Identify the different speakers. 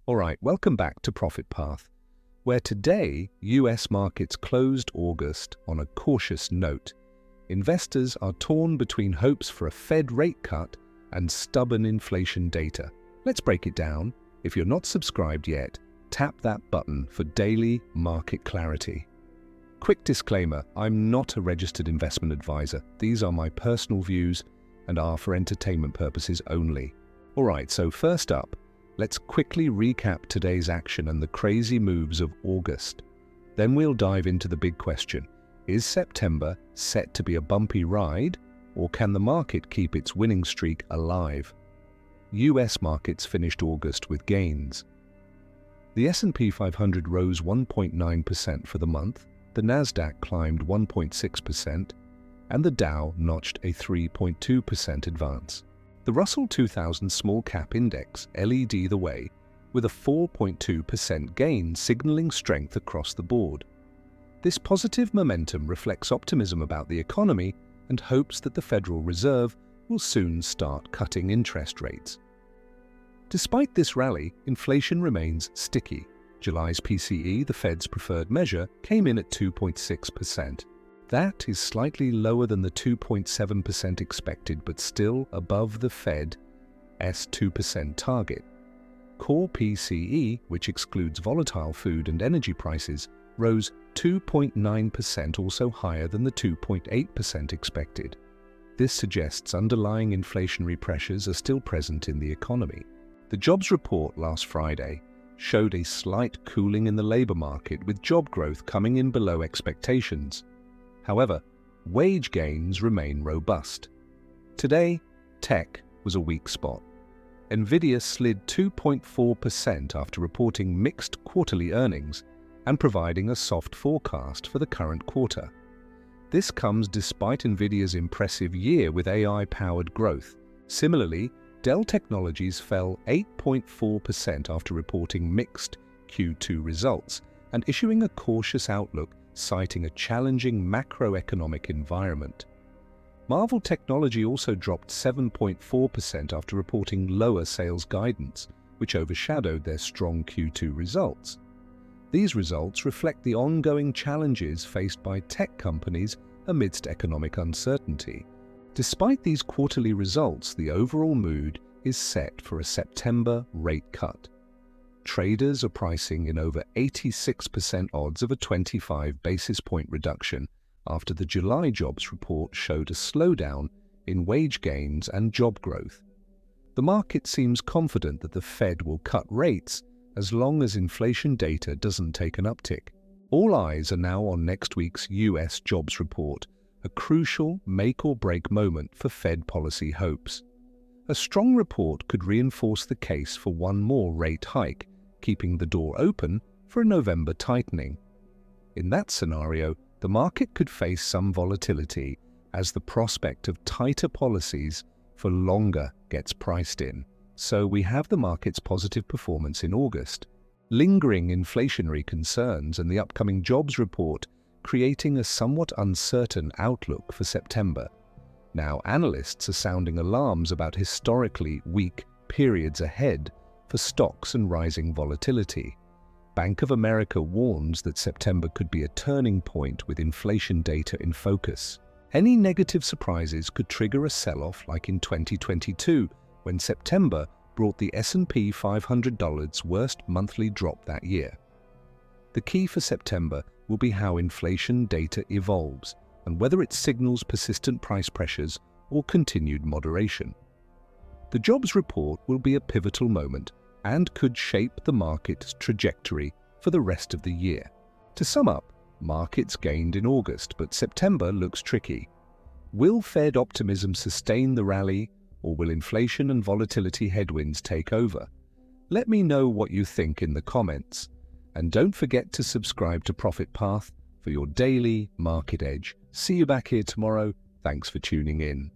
Speaker 1: Alright, welcome back to Profit Path, where today US markets closed August on a cautious note. Investors are torn between hopes for a Fed rate cut and stubborn inflation data. Let's break it down. If you're not subscribed yet, tap that button for daily market clarity. Quick disclaimer, I'm not a registered investment advisor. These are my personal views and are for entertainment purposes only. Alright, so first up, let's quickly recap today's action and the crazy moves of August. Then we'll dive into the big question. Is September set to be a bumpy ride, or can the market keep its winning streak alive? US markets finished August with gains. The S&P 500 rose 1.9% for the month, the Nasdaq climbed 1.6%, and the Dow notched a 3.2% advance. The Russell 2000 Small Cap Index led the way, with a 4.2% gain signaling strength across the board. This positive momentum reflects optimism about the economy and hopes that the Federal Reserve will soon start cutting interest rates. Despite this rally, inflation remains sticky. July's PCE, the Fed's preferred measure, came in at 2.6%. That is slightly lower than the 2.7% expected, but still above the Fed's 2% target. Core PCE, which excludes volatile food and energy prices, rose 2.9%, also higher than the 2.8% expected. This suggests underlying inflationary pressures are still present in the economy. The jobs report last Friday showed a slight cooling in the labor market, with job growth coming in below expectations. However, wage gains remain robust. Today, tech was a weak spot. Nvidia slid 2.4% after reporting mixed quarterly earnings and providing a soft forecast for the current quarter. This comes despite Nvidia's impressive year with AI-powered growth. Similarly, Dell Technologies fell 8.4% after reporting mixed Q2 results and issuing a cautious outlook, citing a challenging macroeconomic environment. Marvell Technology also dropped 7.4% after reporting lower sales guidance, which overshadowed their strong Q2 results. These results reflect the ongoing challenges faced by tech companies amidst economic uncertainty. Despite these quarterly results, the overall mood is set for a September rate cut. Traders are pricing in over 86% odds of a 25 basis point reduction after the July jobs report showed a slowdown in wage gains and job growth. The market seems confident that the Fed will cut rates as long as inflation data doesn't take an uptick. All eyes are now on next week's US jobs report, a crucial make-or-break moment for Fed policy hopes. A strong report could reinforce the case for one more rate hike, keeping the door open for a November tightening. In that scenario, the market could face some volatility as the prospect of tighter policies for longer gets priced in. So we have the market's positive performance in August, lingering inflationary concerns and the upcoming jobs report creating a somewhat uncertain outlook for September. Now, analysts are sounding alarms about historically weak periods ahead for stocks and rising volatility. Bank of America warns that September could be a turning point with inflation data in focus. Any negative surprises could trigger a sell-off like in 2022, when September brought the S&P 500's worst monthly drop that year. The key for September will be how inflation data evolves and whether it signals persistent price pressures or continued moderation. The jobs report will be a pivotal moment and could shape the market's trajectory for the rest of the year. To sum up, markets gained in August, but September looks tricky. Will Fed optimism sustain the rally, or will inflation and volatility headwinds take over? Let me know what you think in the comments. And don't forget to subscribe to Profit Path for your daily market edge. See you back here tomorrow. Thanks for tuning in.